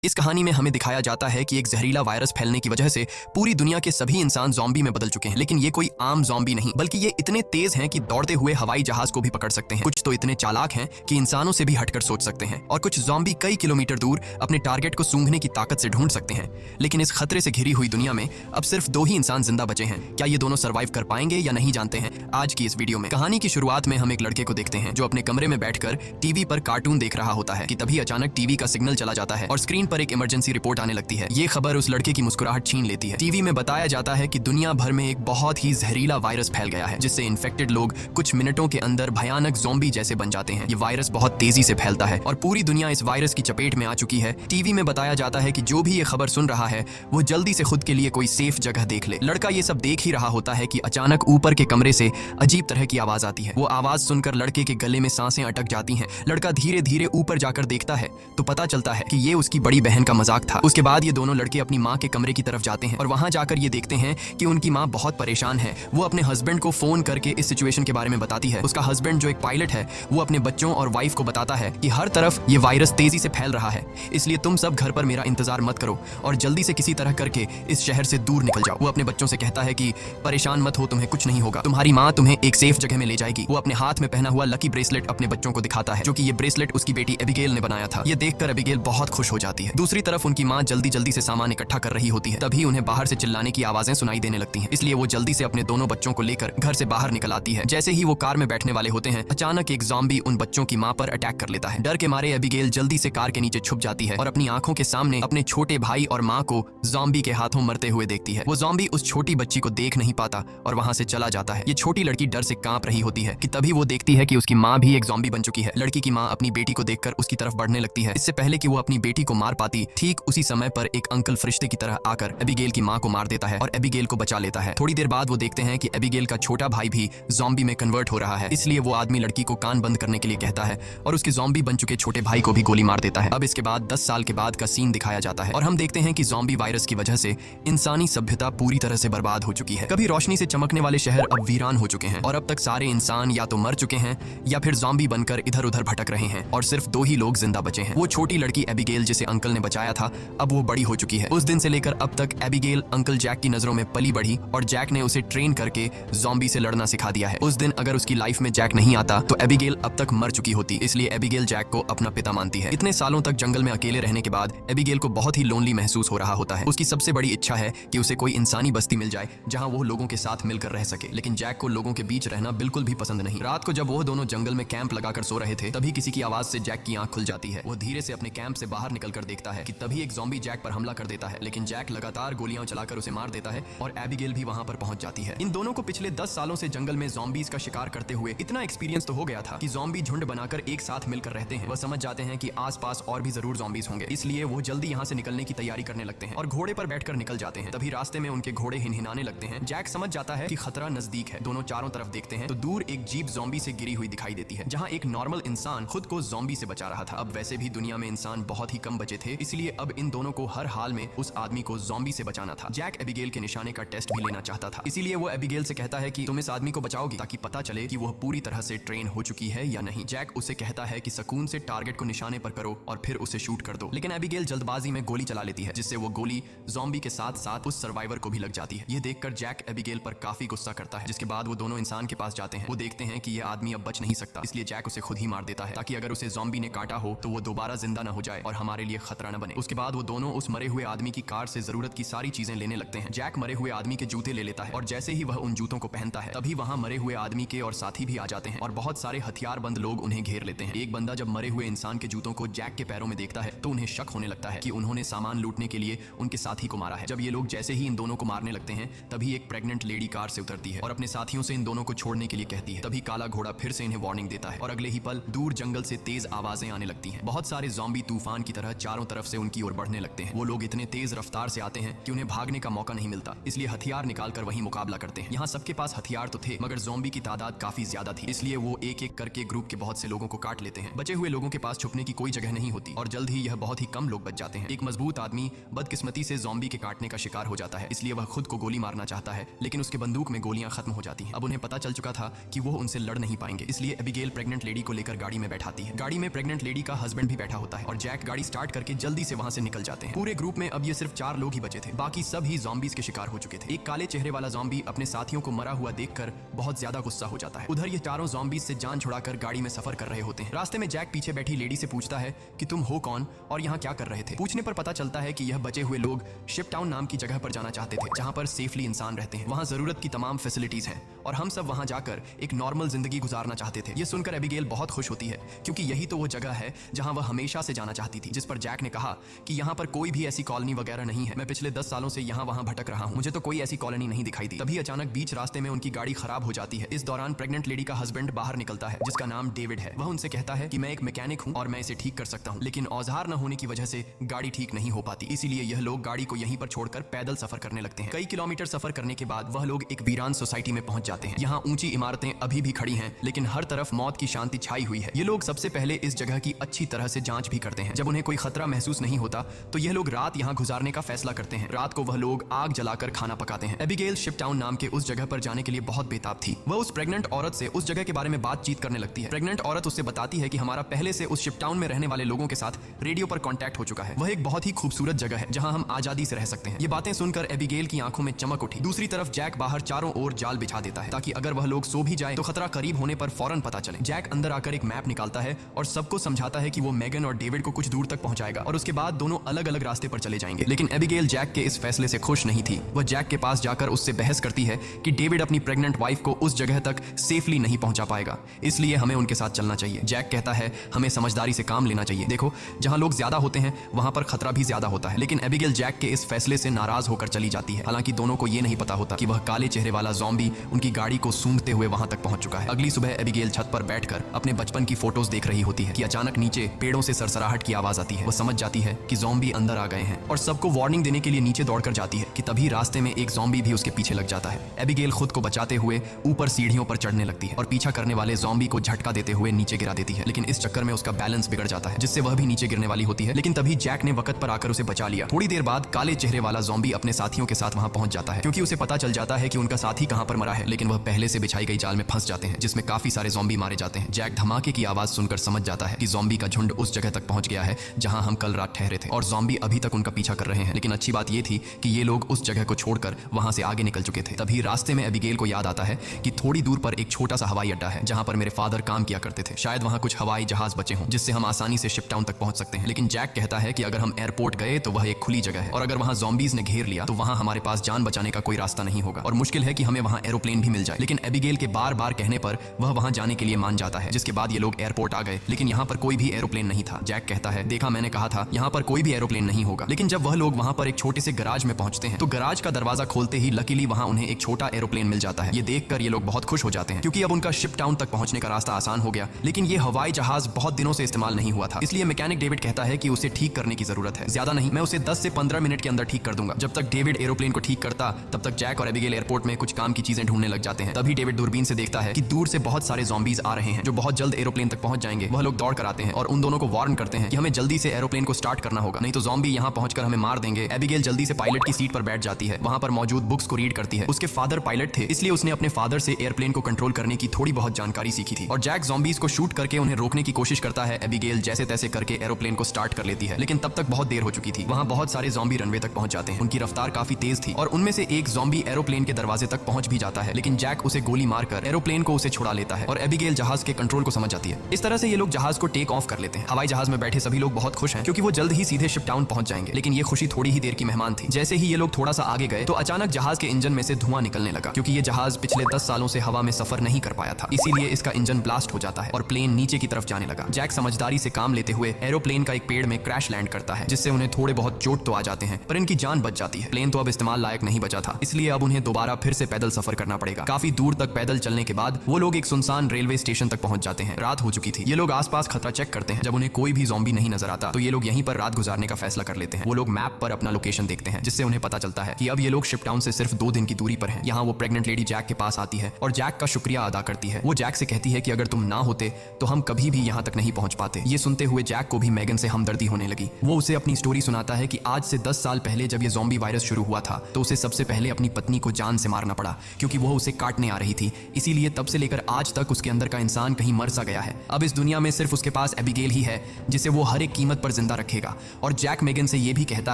इस कहानी में हमें दिखाया जाता है कि एक जहरीला वायरस फैलने की वजह से पूरी दुनिया के सभी इंसान ज़ॉम्बी में बदल चुके हैं। लेकिन ये कोई आम ज़ॉम्बी नहीं, बल्कि ये इतने तेज हैं कि दौड़ते हुए हवाई जहाज को भी पकड़ सकते हैं। कुछ तो इतने चालाक हैं कि इंसानों से भी हटकर सोच सकते हैं, और कुछ ज़ॉम्बी कई किलोमीटर दूर अपने टारगेट को सूंघने की ताकत से ढूंढ सकते हैं। लेकिन इस खतरे से घिरी हुई दुनिया में अब सिर्फ 2 ही इंसान जिंदा बचे हैं। क्या ये दोनों सर्वाइव कर पाएंगे या नहीं, जानते हैं आज की इस वीडियो में। कहानी की शुरुआत में हम एक लड़के को देखते हैं जो अपने कमरे में बैठकर टीवी पर कार्टून देख रहा होता है कि तभी अचानक टीवी का सिग्नल चला जाता है और स्क्रीन पर एक इमरजेंसी रिपोर्ट आने लगती है। ये खबर उस लड़के की मुस्कुराहट छीन लेती है। टीवी में बताया जाता है कि दुनिया भर में एक बहुत ही जहरीला वायरस फैल गया है, जिससे इन्फेक्टेड लोग कुछ मिनटों के अंदर भयानक ज़ॉम्बी जैसे बन जाते हैं। ये वायरस बहुत तेजी से फैलता है और पूरी दुनिया इस वायरस की चपेट में आ चुकी है। टीवी में बताया जाता है कि जो भी ये खबर सुन रहा है वो जल्दी से खुद के लिए कोई सेफ जगह देख ले। लड़का ये सब देख ही रहा होता है कि अचानक ऊपर के कमरे से अजीब तरह की आवाज आती है। वो आवाज सुनकर लड़के के गले में सांसें अटक जाती हैं। लड़का धीरे धीरे ऊपर जाकर देखता है तो पता चलता है कि ये उसकी बड़ी बहन का मजाक था। उसके बाद ये दोनों लड़के अपनी माँ के कमरे की तरफ जाते हैं और वहां जाकर ये देखते हैं कि उनकी माँ बहुत परेशान है। वो अपने हस्बैंड को फोन करके इस सिचुएशन के बारे में बताती है। उसका हस्बैंड जो एक पायलट है वो अपने बच्चों और वाइफ को बताता है कि हर तरफ ये वायरस तेजी से फैल रहा है, इसलिए तुम सब घर पर मेरा इंतजार मत करो और जल्दी से किसी तरह करके इस शहर से दूर निकल जाओ। वो अपने बच्चों से कहता है कि परेशान मत हो, तुम्हें कुछ नहीं होगा, तुम्हारी माँ तुम्हें एक सेफ जगह में ले जाएगी। वो अपने हाथ में पहना हुआ लकी ब्रेसलेट अपने बच्चों को दिखाता है, जो कि ये ब्रेसलेट उसकी बेटी एबिगेल ने बनाया था। ये देखकर एबिगेल बहुत खुश हो जाती है। दूसरी तरफ उनकी माँ जल्दी जल्दी से सामान इकट्ठा कर रही होती है। तभी उन्हें बाहर से चिल्लाने की आवाजें सुनाई देने लगती हैं, इसलिए वो जल्दी से अपने दोनों बच्चों को लेकर घर से बाहर निकल आती है। जैसे ही वो कार में बैठने वाले होते हैं, अचानक एक ज़ॉम्बी उन बच्चों की माँ पर अटैक कर लेता है। डर के मारे एबिगेल जल्दी से कार के नीचे छुप जाती है और अपनी आंखों के सामने अपने छोटे भाई और माँ को ज़ॉम्बी के हाथों मरते हुए देखती है। वो ज़ॉम्बी उस छोटी बच्ची को देख नहीं पाता और वहां से चला जाता है। ये छोटी लड़की डर से कांप रही होती है कि तभी वो देखती है कि उसकी माँ भी एक ज़ॉम्बी बन चुकी है। लड़की की माँ अपनी बेटी को देखकर उसकी तरफ बढ़ने लगती है। इससे पहले कि वो अपनी बेटी को मार पाती, ठीक उसी समय पर एक अंकल फरिश्ते की तरह आकर एबिगेल की माँ को मार देता है और एबिगेल को बचा लेता है। थोड़ी देर बाद वो देखते हैं कि एबिगेल का छोटा भाई भी ज़ॉम्बी में कन्वर्ट हो रहा है, इसलिए वो आदमी लड़की को कान बंद करने के लिए कहता है और उसके ज़ॉम्बी बन चुके छोटे भाई को भी गोली मार देता है। अब इसके बाद 10 साल के बाद का सीन दिखाया जाता है और हम देखते हैं कि ज़ॉम्बी वायरस की वजह से इंसानी सभ्यता पूरी तरह से बर्बाद हो चुकी है। कभी रोशनी से चमकने वाले शहर अब वीरान हो चुके हैं और अब तक सारे इंसान या तो मर चुके हैं या फिर ज़ॉम्बी बनकर इधर उधर भटक रहे हैं और सिर्फ 2 ही लोग जिंदा बचे हैं। वो छोटी लड़की एबिगेल जिसे अंकल ने बचाया था, अब वो बड़ी हो चुकी है। उस दिन से लेकर अब तक एबिगेल अंकल जैक की नजरों में पली बढ़ी और जैक ने उसे ट्रेन करके ज़ॉम्बी से लड़ना सिखा दिया है। उस दिन अगर उसकी लाइफ में जैक नहीं आता तो एबिगेल अब तक मर चुकी होती, इसलिए एबिगेल जैक को अपना पिता मानती है। इतने सालों तक जंगल में अकेले रहने के बाद एबिगेल को बहुत ही लोनली महसूस हो रहा होता है। उसकी सबसे बड़ी इच्छा है कि उसे कोई इंसानी बस्ती मिल जाए जहां वो लोगों के साथ मिलकर रह सके, लेकिन जैक को लोगों के बीच रहना बिल्कुल भी पसंद नहीं। रात को जब वो दोनों जंगल में कैंप लगाकर सो रहे थे, तभी किसी की आवाज से जैक की आंख खुल जाती है। वो धीरे से अपने कैंप से बाहर निकलकर देखता है कि तभी एक ज़ॉम्बी जैक पर हमला कर देता है, लेकिन जैक लगातार गोलियां चलाकर उसे मार देता है और एबिगेल भी वहां पर पहुंच जाती है। इन दोनों को पिछले 10 सालों से जंगल में ज़ॉम्बीज का शिकार करते हुए इतना एक्सपीरियंस तो हो गया था कि ज़ॉम्बी झुंड बनाकर एक साथ मिलकर रहते हैं। वह समझ जाते हैं कि आसपास और भी जरूर ज़ॉम्बीज होंगे, इसलिए वो जल्दी यहाँ से निकलने की तैयारी करने लगते हैं और घोड़े पर बैठकर निकल जाते हैं। तभी रास्ते में उनके घोड़े हिनहिनाने लगते हैं। जैक समझ जाता है कि खतरा नजदीक है। दोनों चारों तरफ देखते हैं तो दूर एक जीप ज़ॉम्बी से गिरी हुई दिखाई देती है, जहाँ एक नॉर्मल इंसान खुद को ज़ॉम्बी से बचा रहा था। अब वैसे भी दुनिया में इंसान बहुत ही कम बचे थे, इसलिए अब इन दोनों को हर हाल में उस आदमी को ज़ॉम्बी से बचाना था। जैक एबिगेल के निशाने का टेस्ट भी लेना चाहता था, इसीलिए वो एबिगेल से कहता है कि तुम इस आदमी को बचाओगी ताकि पता चले कि वह पूरी तरह से ट्रेन हो चुकी है या नहीं। जैक उसे कहता है कि सुकून से टारगेट को निशाने पर करो और फिर उसे शूट कर दो, लेकिन एबिगेल जल्दबाजी में गोली चला लेती है, जिससे वो गोली ज़ॉम्बी के साथ साथ उस सर्वाइवर को भी लग जाती है। ये देखकर जैक एबिगेल पर काफी गुस्सा करता है, जिसके बाद वो दोनों इंसान के पास जाते हैं। वो देखते हैं कि ये आदमी अब बच नहीं सकता, इसलिए जैक उसे खुद ही मार देता है ताकि अगर उसे ज़ॉम्बी ने काटा हो तो वो दोबारा जिंदा न हो जाए और हमारे लिए खतरा न बने। उसके बाद वो दोनों उस मरे हुए आदमी की कार से जरूरत की सारी चीजें लेने लगते हैं। जैक मरे हुए आदमी के जूते ले लेता है और जैसे ही वह उन जूतों को पहनता है, तभी वहां मरे हुए आदमी के और साथी भी आ जाते हैं और बहुत सारे हथियारबंद लोग उन्हें घेर लेते हैं। एक बंदा जब मरे हुए इंसान के जूतों को जैक के पैरों में देखता है तो उन्हें शक होने लगता है कि उन्होंने सामान लूटने के लिए उनके साथी को मारा है। जब ये लोग जैसे ही इन दोनों को मारने लगते हैं, तभी एक प्रेग्नेंट लेडी कार से उतरती है और अपने साथियों से इन दोनों को छोड़ने के लिए कहती है। तभी काला घोड़ा फिर से इन्हें वार्निंग देता है और अगले ही पल दूर जंगल से तेज आवाजें आने लगती हैं। बहुत सारे ज़ॉम्बी तूफान की तरह चारों तरफ से उनकी ओर बढ़ने लगते हैं। वो लोग इतने तेज रफ्तार से आते हैं कि उन्हें भागने का मौका नहीं मिलता, इसलिए हथियार निकालकर वही मुकाबला करते हैं। यहाँ सबके पास हथियार तो थे, मगर ज़ॉम्बी की तादाद काफी ज्यादा थी, इसलिए वो एक एक करके ग्रुप के बहुत से लोगों को काट लेते हैं। बचे हुए लोगों के पास छुपने की कोई जगह नहीं होती और जल्द ही यह बहुत ही कम लोग बच जाते हैं। एक मजबूत आदमी बदकिस्मती से ज़ॉम्बी के काटने का शिकार हो जाता है, इसलिए वह खुद को गोली मारना चाहता है, लेकिन उसके बंदूक में गोलियां खत्म हो जाती हैं। अब उन्हें पता चल चुका था कि वो उनसे लड़ नहीं पाएंगे, इसलिए एबिगेल प्रेग्नेंट लेडी को लेकर गाड़ी में बैठाती है। गाड़ी में प्रेग्नेंट लेडी का हस्बैंड भी बैठा होता है और जैक गाड़ी स्टार्ट करके जल्दी से वहां से निकल जाते हैं। पूरे ग्रुप में अब ये सिर्फ 4 लोग ही बचे थे, बाकी सब ही ज़ॉम्बीज के शिकार हो चुके थे। एक काले चेहरे वाला ज़ॉम्बी अपने साथियों को मरा हुआ देखकर बहुत ज्यादा गुस्सा हो जाता है। उधर ये चारों ज़ॉम्बीज से जान छुड़ाकर गाड़ी में सफर कर रहे होते हैं। रास्ते में जैक पीछे बैठी लेडी से पूछता है कि तुम हो कौन और यहाँ क्या कर रहे थे। पूछने पर पता चलता है कि यह बचे हुए लोग शिप टाउन नाम की जगह पर जाना चाहते थे, जहाँ पर सेफली इंसान रहते हैं, वहाँ जरूरत की तमाम फैसिलिटीज हैं और हम सब वहाँ जाकर एक नॉर्मल जिंदगी गुजारना चाहते थे। ये सुनकर एबिगेल बहुत खुश होती है क्योंकि यही तो वो जगह है जहाँ वह हमेशा से जाना चाहती थी। जिस पर जैक ने कहा कि यहाँ पर कोई भी ऐसी कॉलोनी वगैरह नहीं है, मैं पिछले 10 सालों से यहाँ वहाँ भटक रहा हूँ, मुझे तो कोई ऐसी कॉलोनी नहीं दिखाई दी। तभी अचानक बीच रास्ते में उनकी गाड़ी खराब हो जाती है। इस दौरान प्रेग्नेंट लेडी का हस्बैंड बाहर निकलता है जिसका नाम डेविड है। वह उनसे कहता है कि मैं एक मैकेनिक हूँ और मैं इसे ठीक कर सकता हूँ, लेकिन औजार न होने की वजह से गाड़ी ठीक नहीं हो पाती। इसीलिए यह लोग गाड़ी को यहीं पर छोड़कर पैदल सफर करने लगते हैं। कई किलोमीटर सफर करने के बाद वह लोग एक वीरान सोसाइटी में पहुंच जाते हैं। यहाँ ऊंची इमारतें अभी भी खड़ी हैं, लेकिन हर तरफ मौत की शांति छाई हुई है। ये लोग सबसे पहले इस जगह की अच्छी तरह से जांच भी करते हैं। जब उन्हें कोई खतरा महसूस नहीं होता तो यह लोग रात यहाँ गुजारने का फैसला करते हैं। रात को वह लोग आग जलाकर खाना पकाते हैं। एबिगेल शिप टाउन नाम के उस जगह पर जाने के लिए बहुत बेताब थी। वह उस प्रेग्नेंट औरत से उस जगह के बारे में बातचीत करने लगती है। प्रेग्नेंट औरत उससे बताती है कि हमारा पहले से उस शिप टाउन में रहने वाले लोगों के साथ रेडियो पर कांटेक्ट हो चुका है। वह एक बहुत ही खूबसूरत जगह है जहां हम आजादी से रह सकते हैं। ये बातें सुनकर एबिगेल की आंखों में चमक उठी। दूसरी तरफ जैक बाहर चारों ओर जाल बिछा देता है ताकि अगर वह लोग सो भी जाए तो खतरा करीब होने पर फौरन पता चले। जैक अंदर आकर एक मैप निकालता है और सबको समझाता है कि वो मेगन और डेविड को कुछ दूर तक पहुंचाएगा और उसके बाद दोनों अलग अलग रास्ते पर चले जाएंगे। लेकिन एबिगेल जैक के इस फैसले से खुश नहीं थी। वह जैक के पास जाकर उससे बहस करती है कि डेविड अपनी प्रेग्नेंट वाइफ को उस जगह तक सेफली नहीं पहुंचा पाएगा, इसलिए हमें उनके साथ चलना चाहिए। जैक कहता है हमें समझदारी से काम लेना चाहिए। देखो, जहां लोग ज्यादा होते हैं वहां पर खतरा भी ज्यादा होता है। लेकिन एबिगेल जैक के इस फैसले से नाराज होकर चली जाती है। हालांकि दोनों को यह नहीं पता होता कि वह काले चेहरे वाला ज़ॉम्बी उनकी गाड़ी को सूंघते हुए वहां तक पहुंच चुका है। अगली सुबह एबिगेल छत पर बैठकर अपने बचपन की फोटोज देख रही होती है कि अचानक नीचे पेड़ों से सरसराहट की आवाज आती है। वह समझ जाती है कि ज़ॉम्बी अंदर आ गए हैं और सबको वार्निंग देने के लिए नीचे दौड़कर जाती है कि तभी रास्ते में एक ज़ॉम्बी भी उसके पीछे लग जाता है। एबिगेल खुद को बचाते हुए ऊपर सीढ़ियों पर चढ़ने लगती है और पीछा करने वाले ज़ॉम्बी को झटका देते हुए नीचे गिरा देती है। लेकिन इस चक्कर में उसका बैलेंस बिगड़ जाता है जिससे वह भी नीचे गिरने वाली होती है। लेकिन तभी जैक ने वक्त पर आकर उसे बचा लिया। थोड़ी देर बाद काले चेहरे वाला ज़ॉम्बी अपने साथियों के साथ वहां पहुंच जाता है क्योंकि उसे पता चल जाता है कि उनका साथी कहां पर मरा है। लेकिन वह पहले से बिछाई गई जाल में फंस जाते हैं जिसमें काफी सारे ज़ॉम्बी मारे जाते हैं। जैक धमाके की आवाज सुनकर समझ जाता है कि ज़ॉम्बी का झुंड उस जगह तक पहुंच गया है जहां हम कल रात ठहरे थे और ज़ॉम्बी अभी तक उनका पीछा कर रहे हैं। लेकिन अच्छी बात यह थी कि ये लोग उस जगह को छोड़कर वहां से आगे निकल चुके थे। तभी रास्ते में एबिगेल को याद आता है कि थोड़ी दूर पर एक छोटा सा हवाई अड्डा है जहां पर मेरे फादर काम किया करते थे। शायद वहां कुछ हवाई जहाज बचे हों जिससे हम आसानी से शिप टाउन तक पहुंच सकते हैं। लेकिन जैक कहता है कि अगर हम एयरपोर्ट गए तो वह एक खुली जगह है और अगर वहां ज़ॉम्बीज ने घेर लिया तो वहां हमारे पास जान बचाने का कोई रास्ता नहीं होगा और मुश्किल है कि हमें वहां एरोप्लेन भी मिल जाए। लेकिन एबिगेल के बार बार कहने पर वह वहां जाने के लिए मान जाता है। जिसके बाद ये लोग एयरपोर्ट आ गए लेकिन यहाँ पर कोई भी एरोप्लेन नहीं था। जैक कहता है देखा, मैंने कहा था यहाँ पर कोई भी एरोप्लेन नहीं होगा। लेकिन जब वह लोग वहां पर एक छोटे से गराज में पहुंचते हैं तो गराज का दरवाजा खोलते ही लकीली वहां उन्हें एक छोटा एरोप्लेन मिल जाता है। ये देखकर ये लोग बहुत खुश हो जाते हैं क्योंकि अब उनका शिप टाउन तक पहुंचने का रास्ता आसान हो गया। लेकिन ये हवाई जहाज बहुत दिनों से इस्तेमाल नहीं हुआ था, इसलिए मैकेनिक डेविड कहता है कि उसे ठीक करने की जरूरत है। ज्यादा नहीं, मैं उसे 10 से 15 मिनट के अंदर ठीक कर दूंगा। जब तक डेविड एरोप्लेन को ठीक करता तब तक जैक और एबिगेल एयरपोर्ट में कुछ काम की चीजें ढूंढने लग जाते हैं। तभी डेविड दूरबीन से देखता है कि दूर से बहुत सारे ज़ॉम्बीज आ रहे हैं जो बहुत जल्द एरोप्लेन तक पहुंच जाएंगे। वह लोग दौड़ कर आते हैं और उन दोनों को वार्न करते हैं कि हमें जल्दी से एरोप्लेन को स्टार्ट करना होगा, नहीं तो ज़ॉम्बी यहाँ पहुंचकर हमें मार देंगे। एबिगेल जल्दी से पायलट की सीट पर बैठ जाती है। वहां पर मौजूद बुक्स को रीड करती है। उसके फादर पायलट थे इसलिए उसने अपने फादर से एयरप्लेन को कंट्रोल करने की थोड़ी बहुत जानकारी सीखी थी। और जैक ज़ॉम्बीज को शूट करके उन्हें रोकने की कोशिश करता है। एबिगेल जैसे तैसे करके एरोप्लेन को स्टार्ट कर लेती है लेकिन तब तक बहुत देर हो चुकी थी। वहां बहुत सारे ज़ॉम्बी रनवे तक पहुंच जाते हैं। उनकी रफ्तार काफी तेज थी और उनमें से एक ज़ॉम्बी एरोप्लेन के दरवाजे तक पहुंच भी जाता है। लेकिन जैक उसे गोली मारकर एरोप्लेन को उसे छुड़ा लेता है और एबिगेल जहाज के कंट्रोल को समझ जाती है। इस तरह से ये लोग जहाज को टेक ऑफ कर लेते हैं। हवाई जहाज में बैठे सभी लोग बहुत खुश हैं क्योंकि वो जल्द ही सीधे शिप टाउन पहुंच जाएंगे। लेकिन ये खुशी थोड़ी ही देर की मेहमान थी। जैसे ही ये लोग थोड़ा सा आगे गए तो अचानक जहाज के इंजन में से धुआं निकलने लगा क्योंकि ये जहाज पिछले 10 सालों से हवा में सफर नहीं कर पाया था, इसीलिए इसका इंजन ब्लास्ट हो जाता है और प्लेन नीचे की तरफ जाने लगा। जैक समझदारी से काम लेते हुए एरोप्लेन का एक पेड़ में क्रैश लैंड करता है जिससे उन्हें थोड़े बहुत चोट तो आ जाते हैं पर इनकी जान बच जाती है। प्लेन तो अब इस्तेमाल लायक नहीं बचा था, इसलिए अब उन्हें दोबारा फिर से पैदल सफर करना पड़ेगा। काफी दूर तक पैदल चलने के बाद वो लोग एक सुनसान रेलवे स्टेशन तक पहुंच जाते हैं। रात हो चुकी थी। ये लोग आसपास खतरा चेक करते हैं। जब उन्हें कोई भी ज़ॉम्बी नहीं नजर आता तो ये लोग यहीं पर रात गुजारने का फैसला कर लेते हैं। वो लोग मैप पर अपना लोकेशन देखते हैं जिससे उन्हें पता चलता है कि अब ये लोग शिप टाउन से सिर्फ 2 दिन की दूरी पर हैं। यहाँ वो प्रेग्नेंट लेडी जैक के पास आती है और जैक का शुक्रिया अदा करती है। वो जैक से कहती है कि अगर तुम ना होते तो हम कभी भी यहाँ तक नहीं पहुंच पाते। ये सुनते हुए जैक को भी मैगन से हमदर्दी होने लगी। वो उसे अपनी स्टोरी सुनाता है कि आज से 10 साल पहले जब ये ज़ॉम्बी वायरस शुरू हुआ था तो उसे सबसे पहले अपनी पत्नी को जान से मारना पड़ा क्योंकि वो उसे काटने आ रही थी। इसीलिए तब से लेकर आज तक उसके अंदर का इंसान कहीं मर सा गया है। अब इस दुनिया में सिर्फ उसके पास एबिगेल ही है जिसे वो हर एक कीमत पर जिंदा रखेगा। और जैक मेगन से ये भी कहता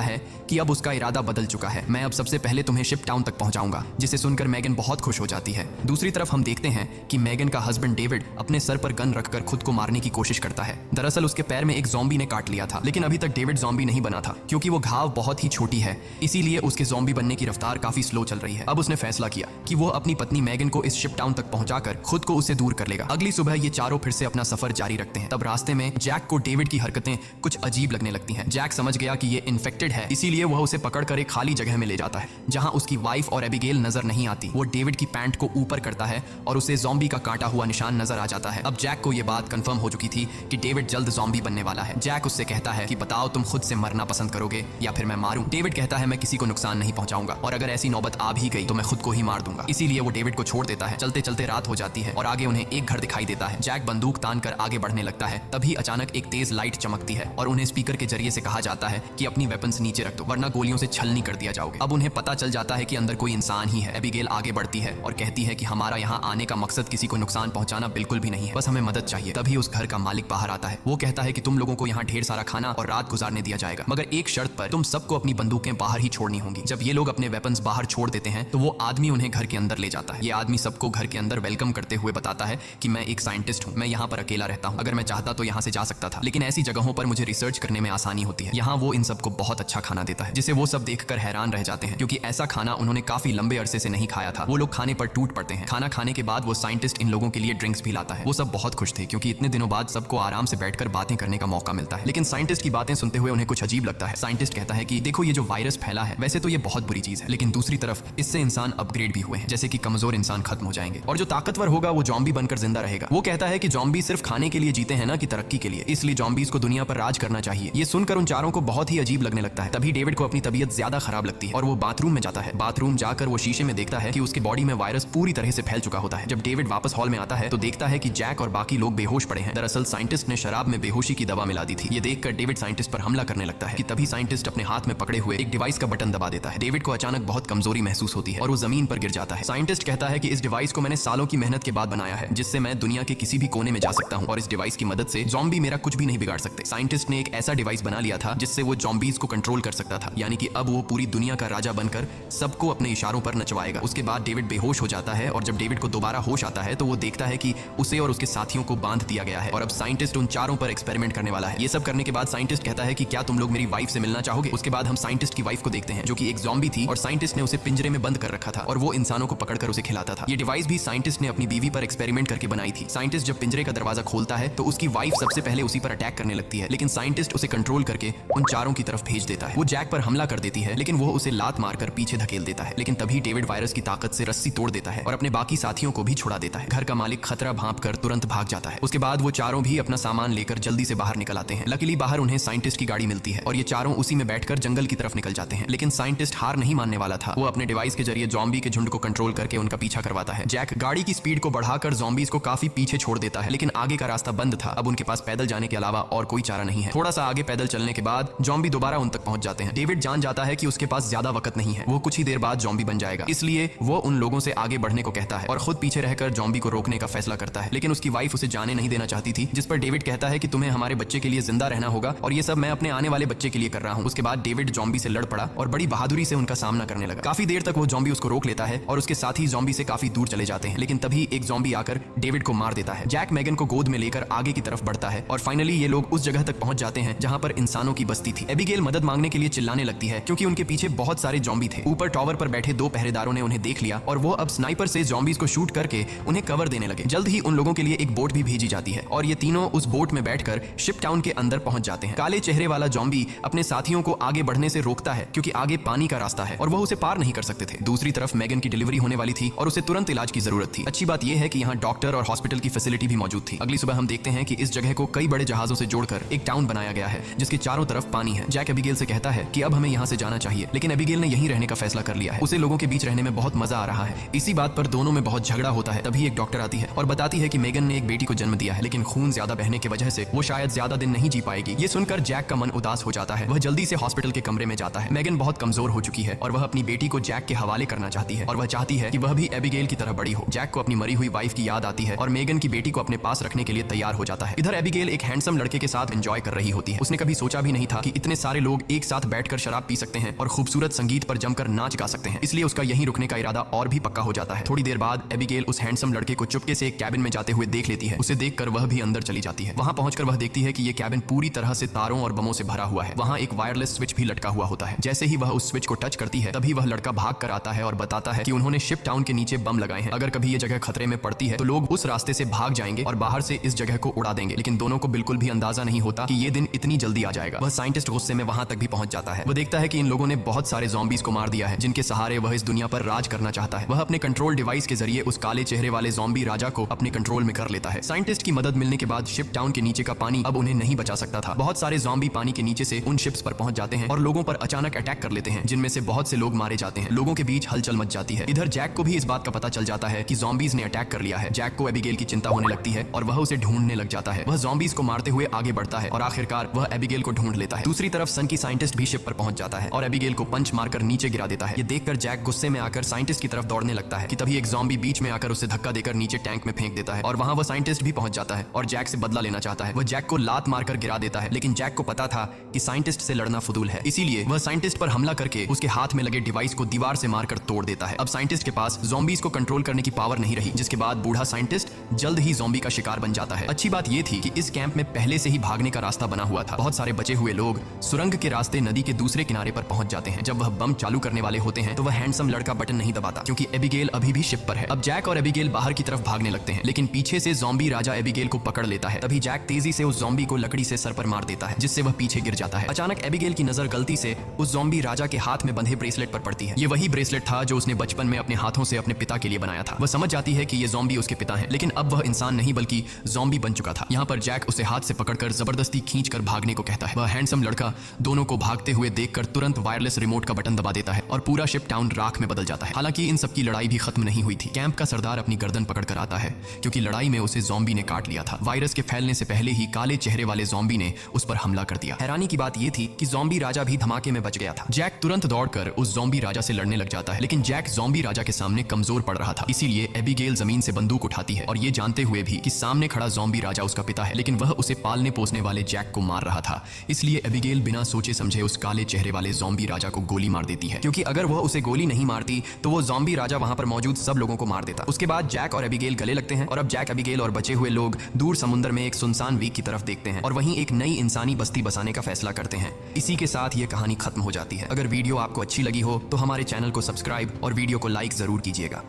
है कि अब उसका इरादा बदल चुका है, मैं अब सबसे पहले तुम्हें शिप टाउन तक पहुंचाऊंगा, जिसे सुनकर मेगन बहुत खुश हो जाती है। दूसरी तरफ हम देखते हैं कि मेगन का हस्बैंड डेविड अपने सर पर गन रखकर खुद को मारने की कोशिश करता है। दरअसल उसके पैर में एक ज़ॉम्बी ने काट लिया था, लेकिन अभी तक डेविड ज़ॉम्बी नहीं बना था क्योंकि वो घाव बहुत ही छोटी है, इसीलिए उसके ज़ॉम्बी बनने की रफ्तार काफी स्लो चल रही है। अब उसने फैसला किया कि वो अपनी पत्नी मेगन को इस शिप टाउन तक पहुंचाकर खुद को उससे दूर कर लेगा। अगली सुबह ये चारों फिर से अपना सफर जारी रखते हैं। तब रास्ते में जैक को डेविड की हरकतें कुछ अजीब लगने लगती हैं। जैक समझ गया कि ये इन्फेक्टेड है, इसीलिए वह उसे पकड़कर एक खाली जगह में ले जाता है जहां उसकी वाइफ और एबिगेल नजर नहीं आती। वो डेविड की पैंट को ऊपर करता है और उसे ज़ॉम्बी का काटा हुआ निशान नजर आ जाता है। अब जैक को यह बात कंफर्म हो चुकी थी कि डेविड जल्द ज़ॉम्बी बनने वाला है। जैक उससे कहता है कि बताओ तुम खुद से मरना पसंद करोगे या फिर मैं मारूं। डेविड कहता है मैं किसी को नुकसान नहीं पहुंचाऊंगा और अगर ऐसी नौबत आ भी गई तो मैं खुद को ही मार दूंगा। इसीलिए वो डेविड को छोड़ देता है। चलते चलते रात हो जाती है और आगे उन्हें एक घर दिखाई देता है। जैक बंदूक तान कर आगे बढ़ने लगता है, तभी अचानक एक तेज लाइट चमकती है और उन्हें स्पीकर के जरिए से कहा जाता है कि अपनी वेपन्स नीचे रख दो वरना गोलियों से छलनी कर दिया जाओगे। अब उन्हें पता चल जाता है कि अंदर कोई इंसान ही है। एबिगेल आगे बढ़ती है और कहती है कि हमारा यहाँ आने का मकसद किसी को नुकसान पहुंचाना बिल्कुल भी नहीं है, बस हमें मदद चाहिए। तभी उस घर का मालिक बाहर आता है। वो कहता है कि तुम लोगों को यहाँ ढेर सारा खाना और रात गुजारने दिया जाएगा, मगर एक शर्त पर, तुम सबको अपनी बंदूकें बाहर ही छोड़नी होंगी। जब ये लोग अपने वेपन्स बाहर छोड़ देते हैं तो वो आदमी उन्हें घर के अंदर ले जाता है। ये आदमी सबको घर के अंदर वेलकम करते हुए बताता है कि मैं एक साइंटिस्ट हूँ, मैं यहाँ पर अकेला रहता हूँ, अगर मैं चाहता तो यहाँ से जा सकता था, लेकिन ऐसी जगहों पर मुझे रिसर्च करने में आसानी होती है। यहाँ वो इन सबको बहुत अच्छा खाना देता है जिसे वो सब देखकर हैरान रह जाते हैं, क्योंकि ऐसा खाना उन्होंने काफी लंबे अरसे से नहीं खाया था। वो लोग खाने पर टूट पड़ते हैं। खाना खाने के बाद वो साइंटिस्ट इन लोगों के लिए ड्रिंक्स भी लाता है। वो सब बहुत खुश थे क्योंकि इतने दिनों बाद सबको आराम से बैठकर बातें करने का मौका मिलता है। लेकिन साइंटिस्ट की बातें सुनते हुए उन्हें कुछ अजीब लगता है। साइंटिस्ट कहता है कि देखो ये जो वायरस फैला है वैसे तो ये बहुत बुरी चीज है, लेकिन दूसरी तरफ इससे इंसान अपग्रेड भी हुए हैं, जैसे कि कमजोर इंसान खत्म हो जाएंगे और जो ताकतवर होगा वो ज़ॉम्बी बनकर जिंदा रहेगा। वो कहता है कि ज़ॉम्बी सिर्फ खाने के लिए जीते हैं ना कि तरक्की के लिए, इसलिए ज़ॉम्बीज़ को दुनिया पर राज करना चाहिए। ये सुनकर उन चारों को बहुत ही अजीब लगने लगता है। तभी डेविड को अपनी तबीयत ज्यादा खराब लगती है और वो बाथरूम में जाता है। बाथरूम जाकर वो शीशे में देखता है कि उसकी बॉडी में वायरस पूरी तरह से फैल चुका होता है। जब डेविड वापस हॉल में आता है तो देखता है कि जैक और बाकी लोग बेहोश पड़े हैं। दरअसल साइंटिस्ट ने शराब में बेहोशी की दवा मिला दी थी। ये देखकर डेविड साइंटिस्ट पर हमला करने लगता है कि तभी साइंटिस्ट अपने हाथ में पकड़े हुए एक डिवाइस का बटन दबा देता है। डेविड को अचानक बहुत कमजोरी महसूस होती है और वो जमीन पर गिर जाता है। साइंटिस्ट कहता है कि इस डिवाइस को मैंने सालों की मेहनत के बाद बनाया है, जिससे मैं दुनिया के किसी भी कोने में जा सकता हूँ और इस डिवाइस की मदद से ज़ॉम्बी मेरा कुछ भी नहीं बिगाड़ सकते। साइंटिस्ट ने एक ऐसा डिवाइस बना लिया था जिससे वो ज़ॉम्बीज को कंट्रोल कर सकता था, यानी कि अब वो पूरी दुनिया का राजा बनकर सबको अपने इशारों पर नचवाएगा। उसके बाद डेविड बेहोश हो जाता है और जब डेविड को दोबारा होश आता है तो वो देखता है कि उसे और उसके साथियों को बांध दिया गया है और अब साइंटिस्ट उन चारों पर एक्सपेरिमेंट करने वाला है। ये सब करने के बाद साइंटिस्ट कहता है कि क्या तुम लोग मेरी वाइफ से मिलना चाहोगे। उसके बाद हम साइंटिस्ट की वाइफ को देखते हैं जो कि एक ज़ॉम्बी थी और साइंटिस्ट ने उसे पिंजरे में बंद कर रखा था और वो इंसानों को पकड़कर उसे खिलाता था। ये डिवाइस भी साइंटिस्ट ने अपनी बीवी पर एक्सपेरिमेंट करके बनाई थी। साइंटिस्ट जब पिंजरे का दरवाजा खोलता है तो उसकी वाइफ सबसे पहले उसी पर अटैक करने लगती है, लेकिन साइंटिस्ट उसे कंट्रोल करके उन चारों की तरफ भेज देता है। वो जैक पर हमला कर देती है, लेकिन वो उसे लात मारकर पीछे धकेल देता है। लेकिन तभी डेविड वायरस की ताकत से रस्सी तोड़ देता है और अपने बाकी साथियों को भी छुड़ा देता है। घर का मालिक खतरा भांप कर तुरंत भाग जाता है। उसके बाद वो चारों भी अपना सामान लेकर जल्दी से बाहर निकल आते हैं। लकीली बाहर उन्हें साइंटिस्ट की गाड़ी मिलती है और ये चारों उसी में बैठकर जंगल की तरफ निकल जाते हैं। लेकिन साइंटिस्ट हार नहीं मानने वाला था। वो अपने डिवाइस के जरिए ज़ॉम्बी के झुंड को कंट्रोल करके उनका पीछा करवाता है। जैक गाड़ी की स्पीड को बढ़ाकर ज़ॉम्बीज को काफी पीछे छोड़ देता है, लेकिन आगे का रास्ता बंद था। अब उनके पास पैदल जाने के अलावा और कोई चारा नहीं है। थोड़ा सा आगे पैदल चलने के बाद ज़ॉम्बी दोबारा उन तक पहुंच जाते हैं। डेविड जान जाता है कि उसके पास ज्यादा वक्त नहीं है, वो कुछ ही देर बाद ज़ॉम्बी बन जाएगा, इसलिए वो उन लोगों से आगे बढ़ने को कहता है और खुद पीछे रहकर ज़ॉम्बी को रोकने का फैसला करता है। लेकिन उसकी वाइफ उसे जाने नहीं देना चाहती थी, जिस पर डेविड कहता है कि तुम्हें हमारे बच्चे के लिए जिंदा रहना होगा और ये सब मैं अपने आने वाले बच्चे के लिए कर रहा हूँ। उसके बाद डेविड ज़ॉम्बी से लड़ पड़ा और बड़ी बहादुरी से उनका सामना करने लगा। काफी देर तक वो ज़ॉम्बी उसको रोक लेता है और उसके साथी ज़ॉम्बी से काफी दूर चले जाते हैं, लेकिन तभी एक ज़ॉम्बी आकर डेविड को मार देता है। जैक मेगन को गोद में लेकर आगे की तरफ बढ़ता है और फाइनली ये लोग उस जगह तक पहुंच जाते हैं जहां पर इंसानों की बस्ती थी। एबिगेल मदद मांगने के लिए चिल्लाने लगती है क्योंकि उनके पीछे बहुत सारे ज़ॉम्बी थे। ऊपर टावर पर बैठे दो पहरेदारों ने उन्हें देख लिया और वो अब स्नाइपर से ज़ॉम्बीज को शूट करके उन्हें कवर देने लगे। जल्द ही उन लोगों के लिए एक बोट भी भेजी जाती है और ये तीनों उस बोट में बैठकर शिप टाउन के अंदर पहुंच जाते हैं। काले चेहरे वाला ज़ॉम्बी अपने साथियों को आगे बढ़ने से रोकता है क्योंकि आगे पानी का रास्ता है और वह उसे पार नहीं कर सकते थे। दूसरी तरफ मेगन की डिलीवरी होने वाली थी और उसे तुरंत इलाज की जरूरत थी। अच्छी बात यह है कि यहाँ डॉक्टर और हॉस्पिटल की फैसिलिटी भी मौजूद थी। अगली सुबह हम देखते हैं कि इस जगह को कई बड़े जहाजों से जोड़कर एक टाउन बनाया गया है जिसके चारों तरफ पानी है। जैक एबिगेल से कहता है कि अब हमें यहाँ से जाना चाहिए, लेकिन एबिगेल ने यहीं रहने का फैसला कर लिया है। उसे लोगों के बीच रहने में बहुत मजा आ रहा है। इसी बात पर दोनों में बहुत झगड़ा होता है। तभी एक डॉक्टर आती है और बताती है कि मेगन ने एक बेटी को जन्म दिया है, लेकिन खून ज्यादा बहने की वजह से वो शायद ज्यादा दिन नहीं जी पाएगी। ये सुनकर जैक का मन उदास हो जाता है। वह जल्दी से हॉस्पिटल के कमरे में जाता है। मेगन बहुत कमजोर हो चुकी है और वह अपनी बेटी को जैक के हवाले करना चाहती है और वह चाहती है कि वह भी एबिगेल की तरह बड़ी हो। जैक को अपनी मरी हुई वाइफ की याद आती है और मेगन की बेटी को अपने पास रखने के लिए तैयार हो जाता है। इधर एबिगेल एक हैंडसम लड़के के साथ एंजॉय कर रही होती है। उसने कभी सोचा भी नहीं था कि इतने सारे लोग एक साथ बैठकर शराब पी सकते हैं और खूबसूरत संगीत पर जमकर नाच गा सकते हैं, इसलिए उसका यहीं रुकने का इरादा और भी पक्का हो जाता है। थोड़ी देर बाद एबिगेल उस हैंडसम लड़के को चुपके से एक कैबिन में जाते हुए देख लेती है। उसे देखकर वह भी अंदर चली जाती है। वहां पहुंचकर वह देखती है कि ये कैबिन पूरी तरह से तारों और बमों से भरा हुआ है। वहां एक वायरलेस स्विच भी लटका हुआ होता है। जैसे ही वह उस स्विच को टच करती है तभी वह लड़का भाग कर आता है और बताता है कि उन्होंने शिप टाउन के नीचे बम लगाए हैं। अगर कभी ये जगह खतरे में पड़ती है तो लोग उस रास्ते से भाग जाएंगे और बाहर से इस जगह को उड़ा देंगे। लेकिन दोनों को बिल्कुल भी अंदाजा नहीं होता कि ये दिन इतनी जल्दी आ जाएगा। वह साइंटिस्ट गुस्से में वहां तक भी पहुंच जाता है। वह देखता है कि इन लोगों ने बहुत सारे ज़ॉम्बीज को मार दिया है जिनके सहारे वह इस दुनिया पर राज करना चाहता है। वह अपने कंट्रोल डिवाइस के जरिए उस काले चेहरे वाले ज़ॉम्बी राजा को अपने कंट्रोल में कर लेता है। साइंटिस्ट की मदद मिलने के बाद शिप टाउन के नीचे का पानी अब उन्हें नहीं बचा सकता था। बहुत सारे ज़ॉम्बी पानी के नीचे से उन शिप्स पर पहुंच जाते हैं और लोगों पर अचानक अटैक कर लेते हैं, जिनमें से बहुत से लोग मारे जाते हैं। लोगों के बीच हलचल मच जाती है। इधर जैक को भी इस बात का पता चल जाता है कि ज़ॉम्बीज ने अटैक कर लिया है। जैक को एबिगेल की चिंता होने लगती है और वह उसे ढूंढने लग जाता है। वह ज़ॉम्बीज को मारते हुए आगे बढ़ता है और आखिरकार वह एबिगेल को ढूंढ लेता है। दूसरी तरफ सन की साइंटिस्ट भी शिप पर पहुंच जाता है और एबिगेल को पंच मारकर नीचे गिरा देता है। ये देखकर जैक गुस्से में आकर साइंटिस्ट की तरफ दौड़ने लगता है कि तभी एक ज़ॉम्बी बीच में आकर उसे धक्का देकर नीचे टैंक में फेंक देता है और वहां वह साइंटिस्ट भी पहुंच जाता है और जैक से बदला लेना चाहता है। वह जैक को लात मारकर गिरा देता है, लेकिन जैक को पता था कि साइंटिस्ट से लड़ना फुदूल है, इसीलिए वह साइंटिस्ट पर हमला करके उसके हाथ में लगे डिवाइस को दीवार से मारकर तोड़ देता है। अब साइंटिस्ट के पास ज़ॉम्बीज को कंट्रोल करने की पावर नहीं रही, जिसके बाद बूढ़ा साइंटिस्ट जल्द ही ज़ॉम्बी का शिकार बन जाता है। अच्छी बात यह थी कि इस कैंप में पहले से ही भागने का रास्ता बना हुआ था। बहुत सारे बचे हुए लोग सुरंग के रास्ते नदी के दूसरे किनारे पर पहुंच जाते हैं। जब वह बम चालू करने वाले होते हैं तो वह हैंडसम लड़का बटन नहीं दबाता क्योंकि एबिगेल अभी भी शिप पर है। अब जैक और एबिगेल बाहर की तरफ भागने लगते हैं, लेकिन पीछे से ज़ॉम्बी राजा एबिगेल को पकड़ लेता है। तभी जैक तेजी से उस ज़ॉम्बी को लकड़ी से सर पर मार देता है, जिससे वह पीछे गिर जाता है। अचानक एबिगेल की नजर गलती से उस ज़ॉम्बी राजा के हाथ में बंधे ब्रेसलेट पर पड़ती है। ये वही ब्रेसलेट था जो उसने बचपन में अपने हाथों से अपने पिता के लिए बनाया था। वह समझ जाती है कि ये ज़ॉम्बी उसके पिता हैं, लेकिन अब वह इंसान नहीं बल्कि ज़ॉम्बी बन चुका था। यहाँ पर जैक उसे हाथ से पकड़कर जबरदस्ती खींचकर भागने को कहता है। वह हैंडसम लड़का दोनों को भागते हुए देखकर तुरंत वायरलेस रिमोट का बटन दबा देता है और पूरा शिप टाउन राख में बदल जाता है। हालांकि इन सबकी लड़ाई भी खत्म नहीं हुई थी। कैंप का सरदार अपनी गर्दन पकड़कर आता है क्योंकि लड़ाई में उसे ज़ॉम्बी ने काट लिया था। वायरस के फैलने से पहले ही काले चेहरे वाले ज़ॉम्बी ने उस पर हमला कर दिया। हैरानी की बात यह थी कि ज़ॉम्बी राजा भी धमाके में बच गया था। जैक तुरंत दौड़कर उस ज़ॉम्बी राजा से लड़ने लग जाता है, लेकिन जैक ज़ॉम्बी राजा के सामने कमजोर पड़ रहा था। इसीलिए एबिगेल जमीन से बंदूक उठाती है और ये जानते हुए भी कि सामने खड़ा ज़ॉम्बी राजा उसका पिता है, लेकिन वह उसे पालने पोसने वाले जैक को मार रहा था। इसलिए एबिगेल बिना सोचे समझे उस काले चेहरे वाले ज़ॉम्बी राजा को गोली मार देती है, क्योंकि अगर वह उसे गोली नहीं मारती तो वो ज़ॉम्बी राजा वहां पर मौजूद सब लोगों को मार देता। उसके बाद जैक और एबिगेल गले लगते हैं और अब जैक, एबिगेल और बचे हुए लोग दूर समुद्र में एक सुनसान द्वीप की तरफ देखते हैं और वहीं एक नई इंसानी बस्ती बसाने का फैसला करते हैं। इसी के साथ ये कहानी खत्म हो जाती है। अगर वीडियो आपको अच्छी लगी हो तो हमारे चैनल को सब्सक्राइब और वीडियो को लाइक जरूर कीजिएगा।